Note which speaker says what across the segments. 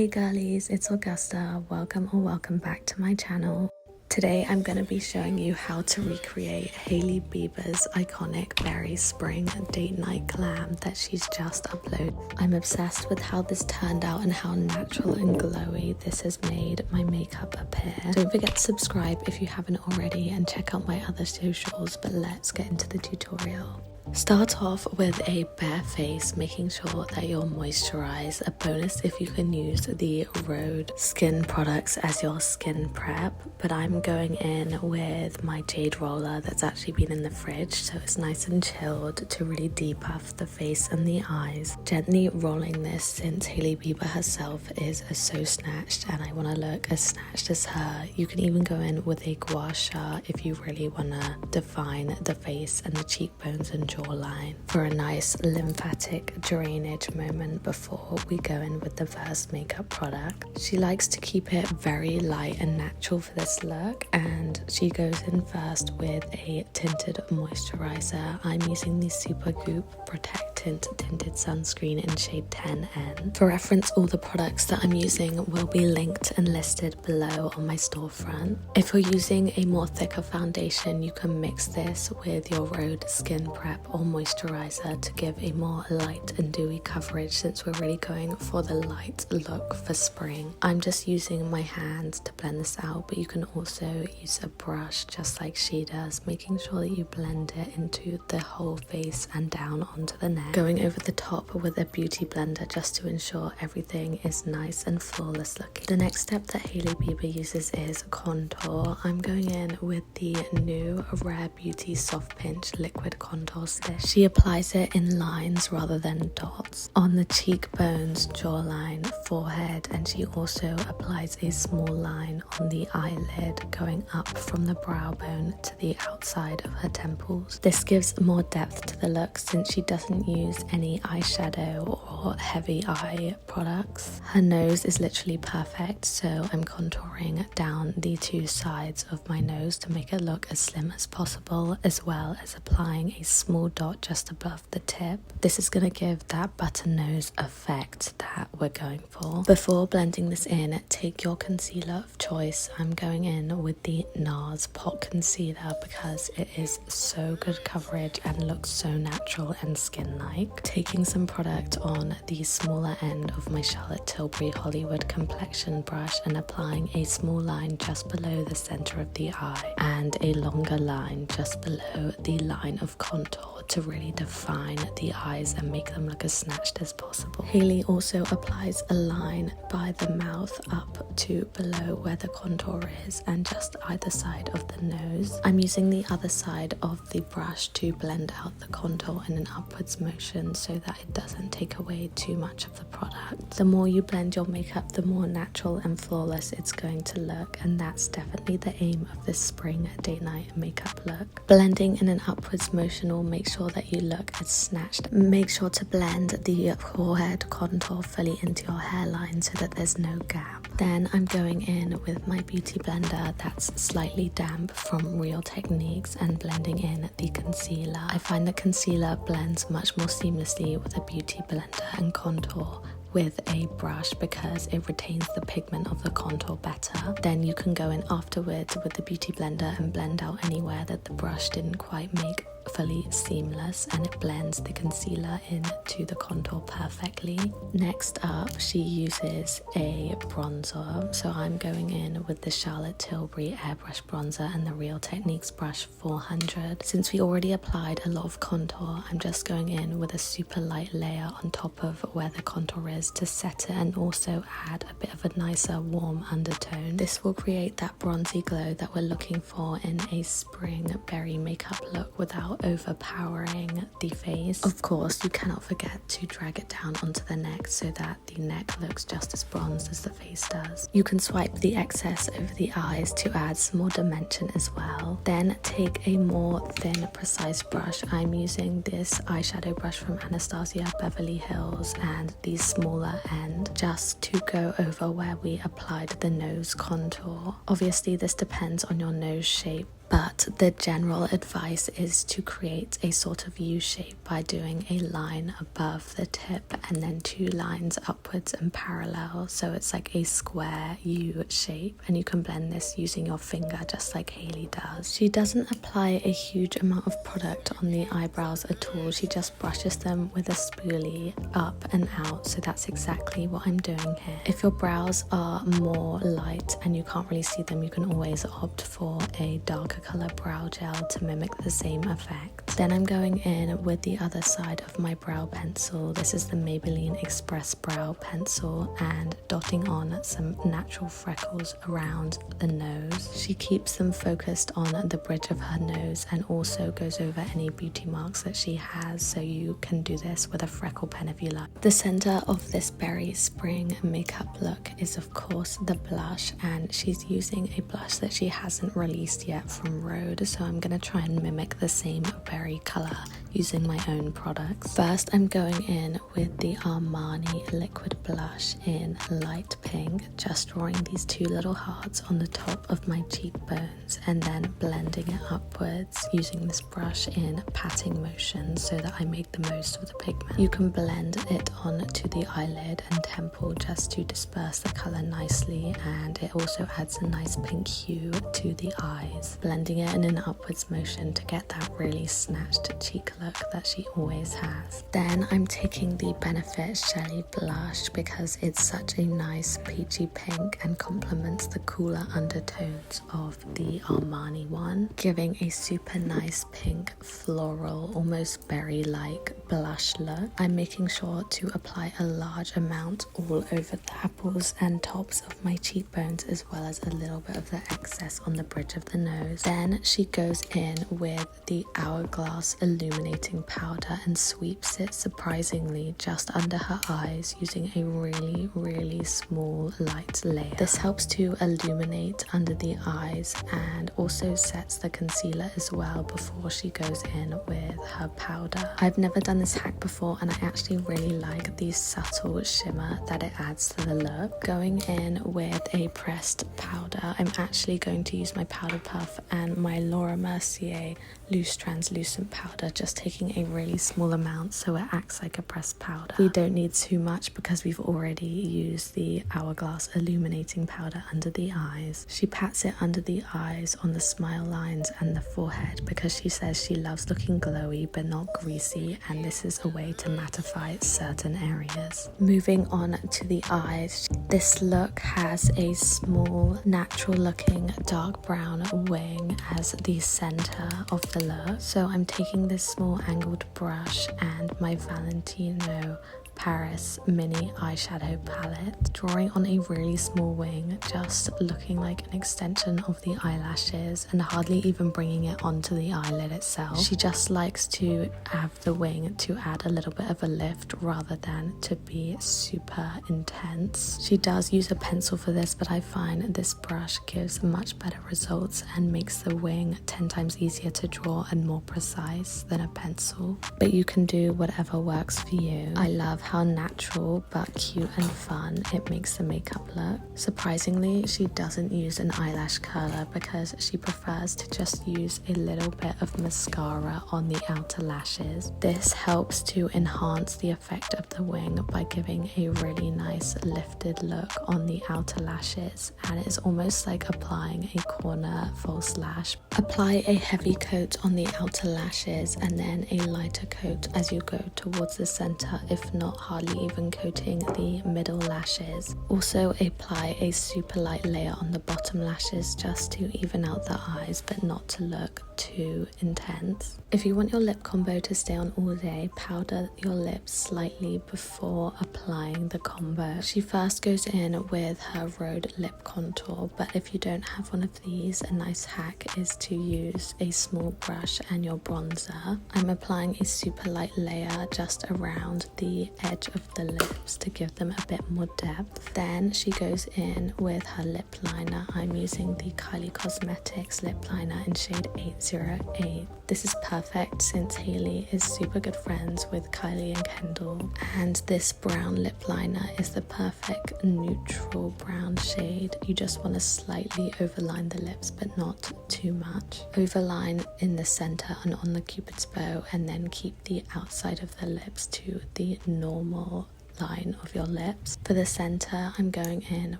Speaker 1: Hey girlies, it's Augusta. Welcome back to my channel. Today I'm going to be showing you how to recreate Hailey Bieber's iconic berry spring date night glam that she's just uploaded. I'm obsessed with how this turned out and how natural and glowy this has made my makeup appear. Don't forget to subscribe if you haven't already and check out my other socials, but let's get into the tutorial. Start off with a bare face, making sure that you're moisturized. A bonus if you can use the Rhode skin products as your skin prep, but I'm going in with my jade roller that's actually been in the fridge, so it's nice and chilled to really depuff the face and the eyes. Gently rolling this since Hailey Bieber herself is so snatched and I want to look as snatched as her. You can even go in with a gua sha if you really want to define the face and the cheekbones and jawline for a nice lymphatic drainage moment before we go in with the first makeup product. She likes to keep it very light and natural for this look, and she goes in first with a tinted moisturizer. I'm using the Supergoop Protec Tinted Sunscreen in shade 10N. For reference, all the products that I'm using will be linked and listed below on my storefront. If you're using a more thicker foundation, you can mix this with your Rhode skin prep or moisturizer to give a more light and dewy coverage, since we're really going for the light look for spring. I'm just using my hands to blend this out, but you can also use a brush just like she does, making sure that you blend it into the whole face and down onto the neck. Going over the top with a beauty blender just to ensure everything is nice and flawless looking. The next step that Hailey Bieber uses is contour. I'm going in with the new Rare Beauty Soft Pinch Liquid Contour Stick. She applies it in lines rather than dots on the cheekbones, jawline, forehead, and she also applies a small line on the eyelid going up from the brow bone to the outside of her temples. This gives more depth to the look since she doesn't use any eyeshadow or heavy eye products. Her nose is literally perfect, so I'm contouring down the two sides of my nose to make it look as slim as possible, as well as applying a small dot just above the tip. This is going to give that button nose effect that we're going for. Before blending this in, take your concealer of choice. I'm going in with the NARS Pot Concealer because it is so good coverage and looks so natural and skin-like. Taking some product on the smaller end of my Charlotte Tilbury Hollywood Complexion brush and applying a small line just below the center of the eye and a longer line just below the line of contour to really define the eyes and make them look as snatched as possible. Hailey also applies a line by the mouth up to below where the contour is and just either side of the nose. I'm using the other side of the brush to blend out the contour in an upwards motion so that it doesn't take away too much of the product. The more you blend your makeup, the more natural and flawless it's going to look, and that's definitely the aim of this spring date night makeup look. Blending in an upwards motion will make sure that you look as snatched. Make sure to blend the forehead contour fully into your hairline so that there's no gap. Then I'm going in with my beauty blender that's slightly damp from Real Techniques and blending in the concealer. I find that concealer blends much more seamlessly with a beauty blender and contour with a brush because it retains the pigment of the contour better. Then you can go in afterwards with the beauty blender and blend out anywhere that the brush didn't quite make fully seamless, and it blends the concealer into the contour perfectly. Next up, she uses a bronzer, so I'm going in with the Charlotte Tilbury Airbrush bronzer and the Real Techniques brush 400. Since we already applied a lot of contour, I'm just going in with a super light layer on top of where the contour is to set it and also add a bit of a nicer warm undertone. This will create that bronzy glow that we're looking for in a spring berry makeup look without overpowering the face. Of course, you cannot forget to drag it down onto the neck so that the neck looks just as bronzed as the face does. You can swipe the excess over the eyes to add some more dimension as well. Then take a more thin, precise brush. I'm using this eyeshadow brush from Anastasia Beverly Hills and the smaller end just to go over where we applied the nose contour. Obviously, this depends on your nose shape, but the general advice is to create a sort of U shape by doing a line above the tip and then 2 lines upwards and parallel, so it's like a square U shape, and you can blend this using your finger just like Hailey does. She doesn't apply a huge amount of product on the eyebrows at all, she just brushes them with a spoolie up and out, so that's exactly what I'm doing here. If your brows are more light and you can't really see them, you can always opt for a darker color brow gel to mimic the same effect. Then I'm going in with the other side of my brow pencil. This is the Maybelline Express Brow Pencil, and dotting on some natural freckles around the nose. She keeps them focused on the bridge of her nose and also goes over any beauty marks that she has, so you can do this with a freckle pen if you like. The center of this berry spring makeup look is of course the blush, and she's using a blush that she hasn't released yet from Rhode, so I'm going to try and mimic the same berry color using my own products. First I'm going in with the Armani liquid blush in light pink, just drawing these 2 little hearts on the top of my cheekbones and then blending it upwards using this brush in patting motion so that I make the most of the pigment. You can blend it onto the eyelid and temple just to disperse the color nicely, and it also adds a nice pink hue to the eyes, blending it in an upwards motion to get that really snatched cheek look that she always has. Then I'm taking the Benefit Shelly blush because it's such a nice peachy pink and complements the cooler undertones of the Armani one, giving a super nice pink floral, almost berry-like blush look. I'm making sure to apply a large amount all over the apples and tops of my cheekbones, as well as a little bit of the excess on the bridge of the nose. Then she goes in with the Hourglass illuminating powder and sweeps it surprisingly just under her eyes using a really small light layer. This helps to illuminate under the eyes and also sets the concealer as well before she goes in with her powder. I've never done this hack before, and I actually really like the subtle shimmer that it adds to the look. Going in with a pressed powder, I'm actually going to use my powder puff and my Laura Mercier loose translucent powder, just taking a really small amount so it acts like a pressed powder. We don't need too much because we've already used the Hourglass illuminating powder under the eyes. She pats it under the eyes, on the smile lines and the forehead, because she says she loves looking glowy but not greasy, and this is a way to mattify certain areas. Moving on to the eyes, this look has a small natural looking dark brown wing as the center of the look, so I'm taking this small angled brush and my Valentino Paris mini eyeshadow palette, drawing on a really small wing, just looking like an extension of the eyelashes and hardly even bringing it onto the eyelid itself. She just likes to have the wing to add a little bit of a lift rather than to be super intense. She does use a pencil for this, but I find this brush gives much better results and makes the wing 10 times easier to draw and more precise than a pencil. But you can do whatever works for you. I love how natural but cute and fun it makes the makeup look. Surprisingly, she doesn't use an eyelash curler because she prefers to just use a little bit of mascara on the outer lashes. This helps to enhance the effect of the wing by giving a really nice lifted look on the outer lashes, and it's almost like applying a corner false lash. Apply a heavy coat on the outer lashes and then a lighter coat as you go towards the center, if not hardly even coating the middle lashes. Also apply a super light layer on the bottom lashes just to even out the eyes but not to look too intense. If you want your lip combo to stay on all day, powder your lips slightly before applying the combo. She first goes in with her Rhode lip contour, but if you don't have one of these, a nice hack is to use a small brush and your bronzer. I'm applying a super light layer just around the edge of the lips to give them a bit more depth. Then she goes in with her lip liner. I'm using the Kylie Cosmetics lip liner in shade 808. This is perfect since Hailey is super good friends with Kylie and Kendall, and this brown lip liner is the perfect neutral brown shade. You just want to slightly overline the lips but not too much. Overline in the center and on the cupid's bow, and then keep the outside of the lips to the normal line of your lips. For the center, I'm going in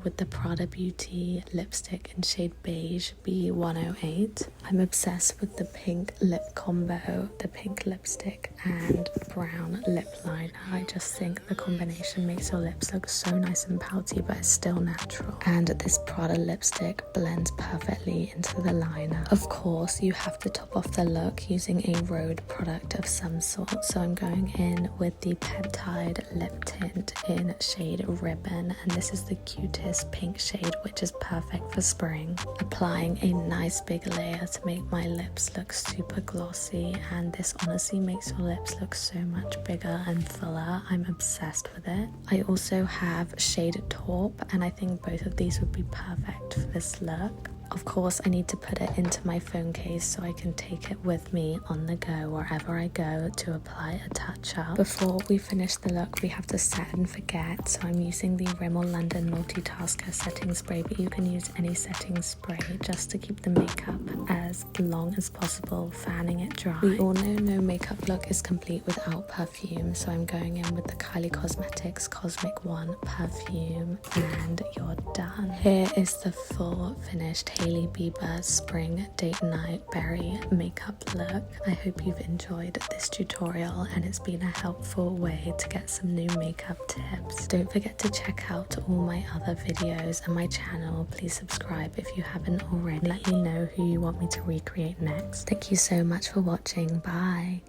Speaker 1: with the Prada Beauty lipstick in shade beige B108. I'm obsessed with the pink lip combo, the pink lipstick and brown lip liner. I just think the combination makes your lips look so nice and pouty, but it's still natural. And this Prada lipstick blends perfectly into the liner. Of course, you have to top off the look using a Rhode product of some sort. So I'm going in with the Peptide Lip Tint in shade Ribbon, and this is the cutest pink shade, which is perfect for spring. Applying a nice big layer to make my lips look super glossy, and this honestly makes your lips look so much bigger and fuller. I'm obsessed with it. I also have shade Taupe, and I think both of these would be perfect for this look. Of course, I need to put it into my phone case so I can take it with me on the go wherever I go to apply a touch-up. Before we finish the look, we have to set and forget, so I'm using the Rimmel London Multitasker setting spray, but you can use any setting spray just to keep the makeup as long as possible, fanning it dry. We all know no makeup look is complete without perfume, so I'm going in with the Kylie Cosmetics Cosmic One perfume, and you're done. Here is the full finished Hailey Bieber Spring Date Night Berry makeup look. I hope you've enjoyed this tutorial and it's been a helpful way to get some new makeup tips. Don't forget to check out all my other videos and my channel. Please subscribe if you haven't already. Let me know who you want me to recreate next. Thank you so much for watching. Bye.